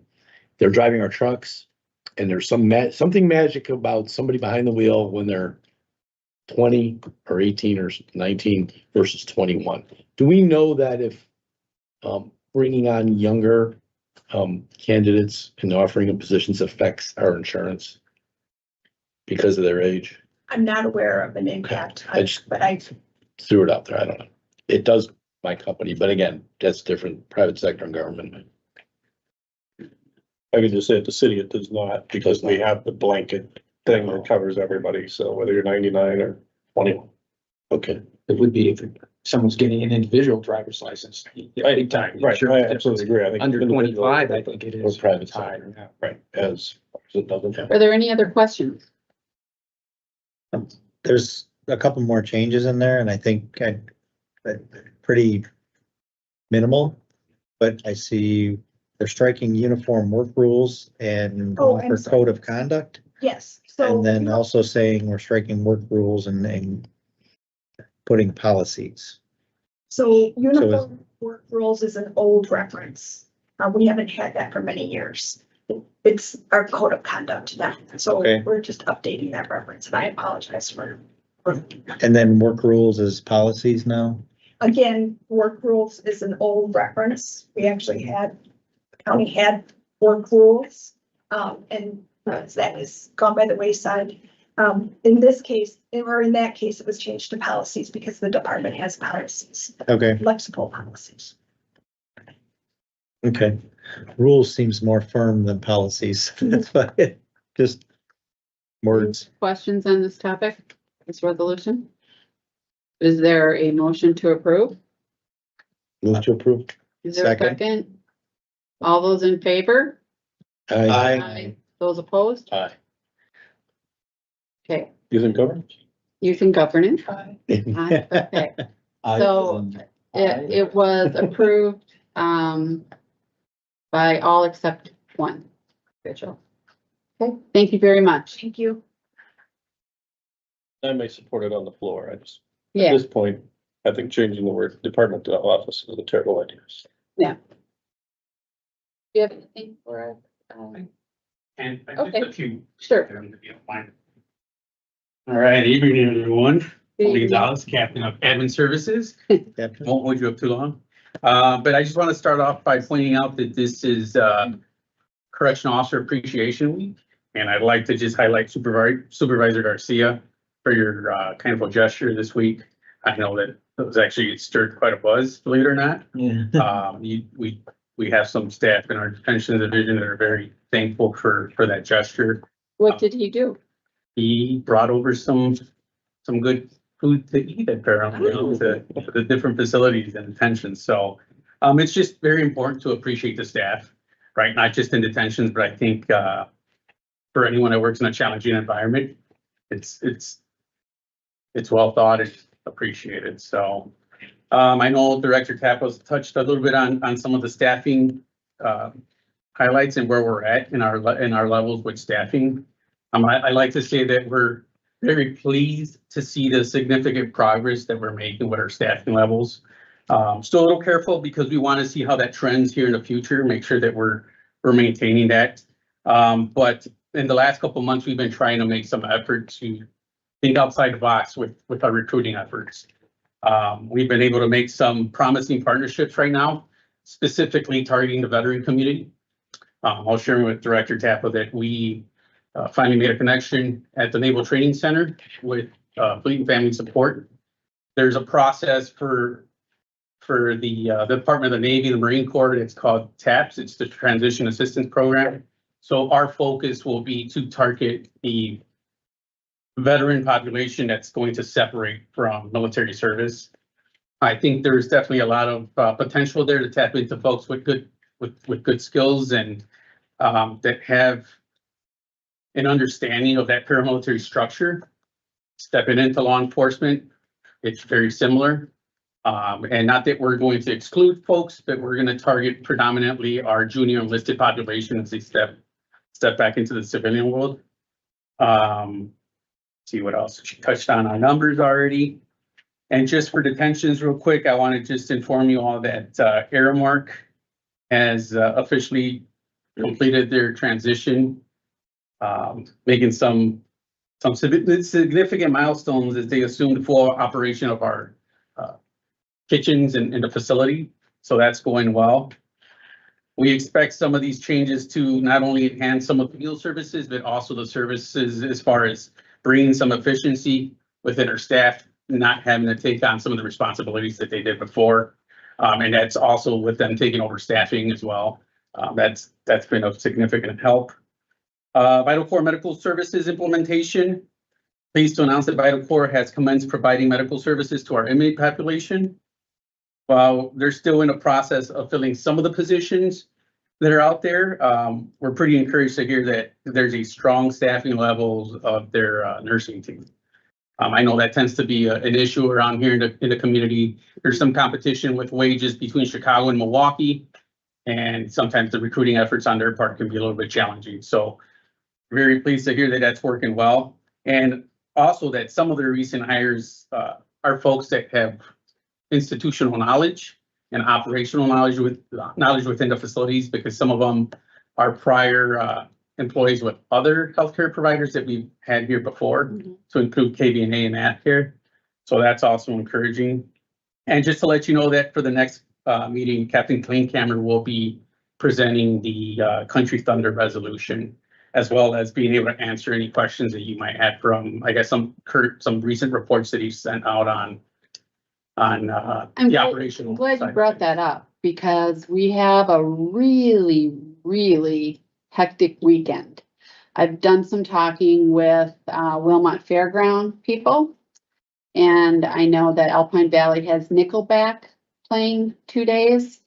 They're driving our trucks and there's something magic about somebody behind the wheel when they're 20 or 18 or 19 versus 21. Do we know that if bringing on younger candidates and offering them positions affects our insurance because of their age? I'm not aware of an impact, But I threw it out there. I don't know. It does my company, but again, that's different, private sector and government. I could just say at the city, it does not, because we have the blanket thing that covers everybody. So whether you're 99 or 21. Okay. It would be if someone's getting an individual driver's license. Big time. Right, Sure. I absolutely agree. I think. Under individual- 25, I think it Or is. private It's higher, yeah. Right, as it doesn't have. Are there any other questions? There's a couple more changes in there and I think pretty minimal, but I see they're striking uniform work rules and Oh, I'm for sorry. code of conduct. Yes, so. And then also saying we're striking work rules and putting policies. So uniform work rules is an old reference. We haven't had that for many years. It's our code of conduct now, so Okay. we're just updating that reference, and I apologize for. And then work rules is policies now. Again, work rules is an old reference. We actually had, the county had work rules, and that has gone by the wayside. In this case, or in that case, it was changed to policies because the department has policies, Okay, Lexipol policies. okay. Rules seems more firm than policies. That's why, just words. Questions on this topic, this resolution? Is there a motion to approve? Move to approve. Is there a Second. second? All those in favor? Aye. Those opposed? Aye. Okay, You think governance? youth and governance. Aye, okay. So it was approved, by all except one. Rachel. Okay, thank you very much. Thank you. I may support it on the floor. I just, at Yeah, this point, I think changing the word department to office is a terrible idea. do you have anything for us? And just Okay. a few. Sure. If you don't mind. All right, evening, everyone. Lee Dallas, Captain of Admin Services. Captain. Won't hold you up too long. But I just want to start off by pointing out that this is Correctional Officer Appreciation Week. And I'd like to just highlight Supervisor Garcia for your kind of a gesture this week. I know that it was actually, it stirred quite a buzz, believe it or not. Yeah. We have some staff in our detention division that are very thankful for that gesture. What did he do? He brought over some good food to eat apparently to the different facilities and detention. So it's just very important to appreciate the staff, right? Not just in detentions, but I think for anyone that works in a challenging environment, it's well thought and appreciated. So I know Director Tapos touched a little bit on some of the staffing highlights and where we're at in our levels with staffing. I like to say that we're very pleased to see the significant progress that we're making with our staffing levels. Still a little careful because we want to see how that trends here in the future, make sure that we're maintaining that. But in the last couple of months, we've been trying to make some effort to think outside the box with our recruiting efforts. We've been able to make some promising partnerships right now, specifically targeting the veteran community. I'll share with Director Tappa that we finally made a connection at the Naval Training Center with Fleet and Family Support. There's a process for the Department of the Navy, the Marine Corps. It's called TAPS. It's the Transition Assistance Program. So our focus will be to target the veteran population that's going to separate from military service. I think there's definitely a lot of potential there to tap into folks with good skills and that have an understanding of that paramilitary structure. Stepping into law enforcement, it's very similar. And not that we're going to exclude folks, but we're going to target predominantly our junior enlisted population as they step back into the civilian world. See what else. She touched on our numbers already. And just for detentions real quick, I want to just inform you all that Aramark has officially completed their transition, making some significant milestones as they assumed full operation of our kitchens and the facility. So that's going well. We expect some of these changes to not only enhance some of the field services, but also the services as far as bringing some efficiency within our staff, not having to take on some of the responsibilities that they did before. And that's also with them taking over staffing as well. That's been of significant help. Vital Core Medical Services implementation. Pleased to announce that Vital Core has commenced providing medical services to our inmate population. While they're still in a process of filling some of the positions that are out there, we're pretty encouraged to hear that there's a strong staffing levels of their nursing team. I know that tends to be an issue around here in the community. There's some competition with wages between Chicago and Milwaukee, and sometimes the recruiting efforts on their part can be a little bit challenging. So very pleased to hear that that's working well. And also that some of the recent hires are folks that have institutional knowledge and operational knowledge within the facilities, because some of them are prior employees with other healthcare providers that we've had here before, to include KBNA and AppCare. So that's also encouraging. And just to let you know that for the next meeting, Captain Kleinkammer will be presenting the Country Thunder resolution, as well as being able to answer any questions that you might have from, I guess, some recent reports that he sent out on the operational. I'm glad you side. brought that up, because we have a really, really hectic weekend. I've done some talking with Wilmot Fairground people, and I know that Alpine Valley has Nickelback playing 2 days,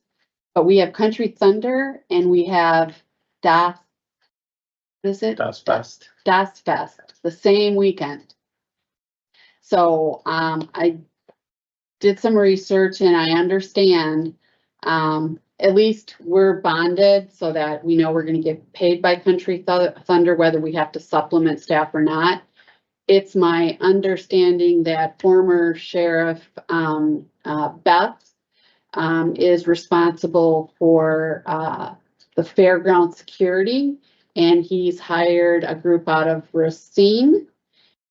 but we have Country Thunder and we have Das Fest the same weekend. So I did some research and I understand at least we're bonded so that we know we're going to get paid by Country Thunder, whether we have to supplement staff or not. It's my understanding that former Sheriff Beth is responsible for the fairground security, and he's hired a group out of Racine.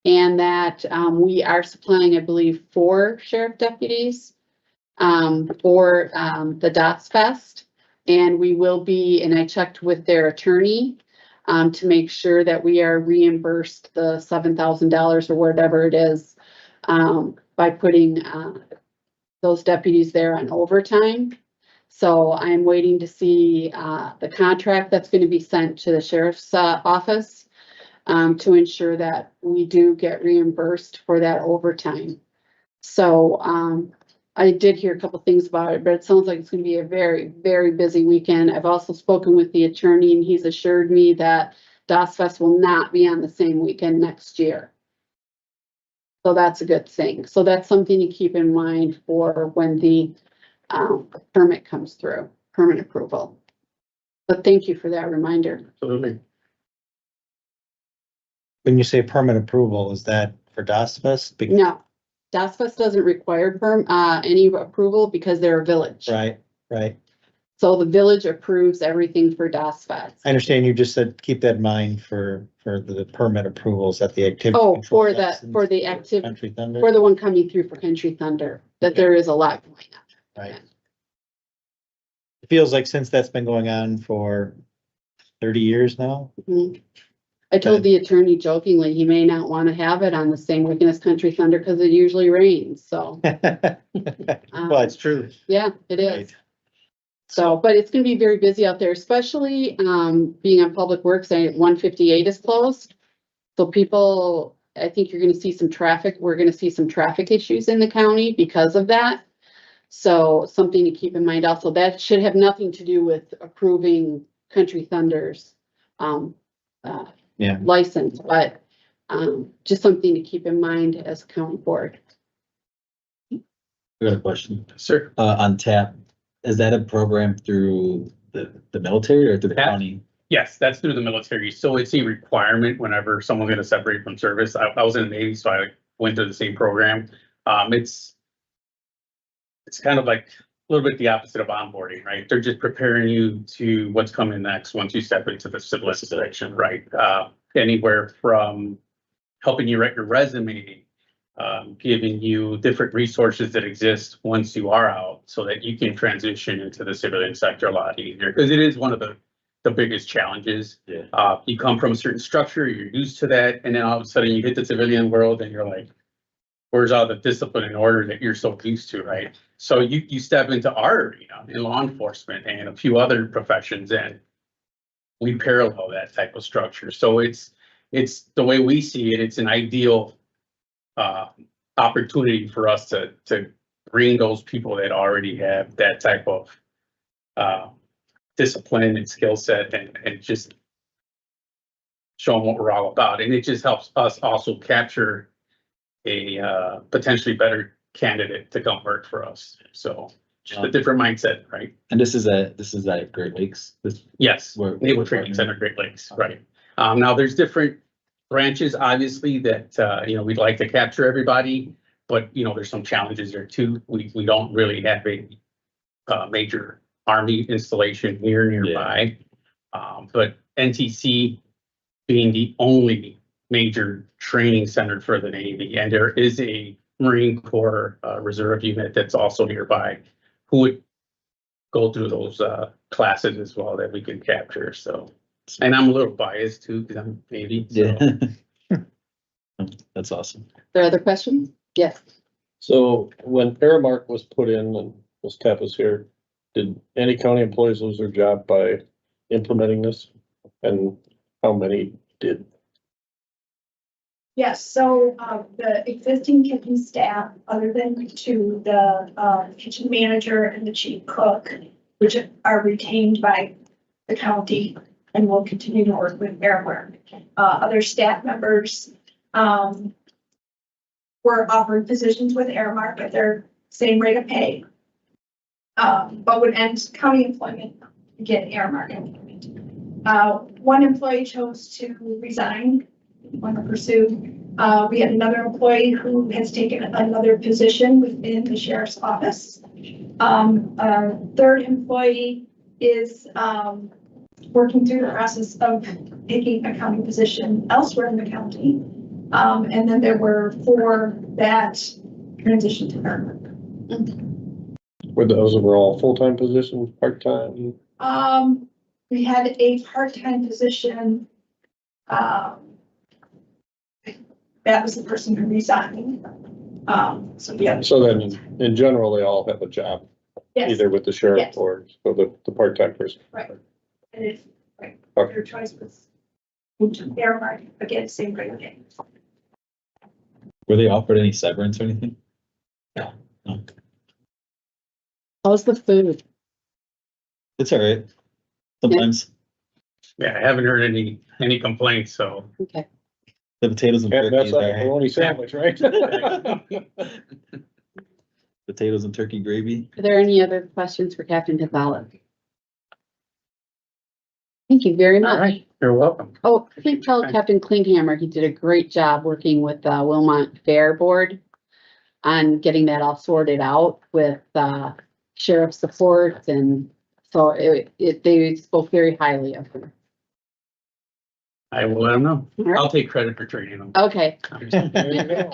And that, we are supplying, I believe, 4 sheriff deputies, for, the Dots Fest. And we will be, and I checked with their attorney, to make sure that we are reimbursed the $7,000 or whatever it is, by putting, those deputies there on overtime. So I'm waiting to see, the contract that's gonna be sent to the sheriff's, office, to ensure that we do get reimbursed for that overtime. So, I did hear a couple things about it, but it sounds like it's gonna be a very, very busy weekend. I've also spoken with the attorney and he's assured me that DOS Fest will not be on the same weekend next year. So that's a good thing. So that's something to keep in mind for when the, permit comes through, permit approval. But thank you for that reminder. Absolutely. When you say permit approval, is that for DOS Fest? No, DOS Fest doesn't require any approval because they're a village. Right, right. So the village approves everything for DOS Fest. I understand you just said, keep that in mind for the permit approvals at the activity. Oh, control for the license, active, Country Thunder. for the one coming through for Country Thunder, that there is a lot going on. Right. It feels like since that's been going on for 30 years now. Mhm. I told the attorney jokingly, he may not want to have it on the same weekend as Country Thunder because it usually rains, so. Well, it's true. Yeah, it is. Right. So, but it's gonna be very busy out there, especially, being on Public Works, 158 is closed. So people, I think you're gonna see some traffic, we're gonna see some traffic issues in the county because of that. So something to keep in mind also, that should have nothing to do with approving Country Thunder's, Yeah. license, but, just something to keep in mind as a county board. I got a question. Sir, On TAP, is that a program through the military or through the TAP? county? yes, that's through the military. So it's a requirement whenever someone's gonna separate from service. I was in the Navy, so I went through the same program. It's kind of like a little bit the opposite of onboarding, right? They're just preparing you to what's coming next once you step into the civil section, right? Anywhere from helping you write your resume, giving you different resources that exist once you are out so that you can transition into the civilian sector a lot easier. Because it is one of the biggest challenges. Yeah. You come from a certain structure, you're used to that, and then all of a sudden you hit the civilian world and you're like, where's all the discipline and order that you're so used to, right? So you step into our arena in law enforcement and a few other professions, and we parallel that type of structure. So it's the way we see it, it's an ideal opportunity for us to bring those people that already have that type of discipline and skill set and just show them what we're all about. And it just helps us also capture a potentially better candidate to come work for us. So just a different mindset, right? And this is at Great Lakes. Yes, Where- Naval Training Center, Great Lakes, right? Now there's different branches, obviously, that, we'd like to capture everybody, but, there's some challenges there too. We don't really have a major Army installation nearby. But NTC being the only major training center for the Navy, and there is a Marine Corps reserve unit that's also nearby who would go through those classes as well that we can capture. So, and I'm a little biased too because I'm Navy. So. Yeah. That's awesome. There are other questions? Yes. So when Aramark was put in and Ms. Tepp was here, did any county employees lose their job by implementing this? And how many did? Yes, so, the existing kitchen staff, other than the kitchen manager and the chief cook, which are retained by the county and will continue to work with Airmark. Other staff members, were offered positions with Airmark at their same rate of pay. But would end county employment, get Airmark employment. One employee chose to resign when pursued. We had another employee who has taken another position within the sheriff's office. Our third employee is working through the process of taking a county position elsewhere in the county. And then there were 4 that transitioned to permanent. Were those overall full-time positions, part-time? We had a part-time position. That was the person who resigned. So yeah. So then in general, they all have a job, Yes, either with the sheriff Yes. or the part-time person. right. And if, right, Okay. your choice was moved to their market, again, same rate again. Were they offered any severance or anything? How's the food? It's all right. Sometimes Yeah, I haven't heard any complaints, so. Okay. the potatoes and And that's turkeys like a are, bologna sandwich, right? potatoes and turkey gravy. Are there any other questions for Captain Gonzalez? Thank you very All much. right, you're welcome. Oh, please tell Captain Klinghammer he did a great job working with the Wilmot Fair Board on getting that all sorted out with sheriff support, and so they spoke very highly of him. I will let them know. All right. I'll take credit for training them. Okay. There you go.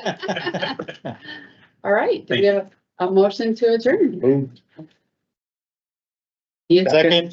All right, do we have a motion to adjourn? Boom. Yes. Second.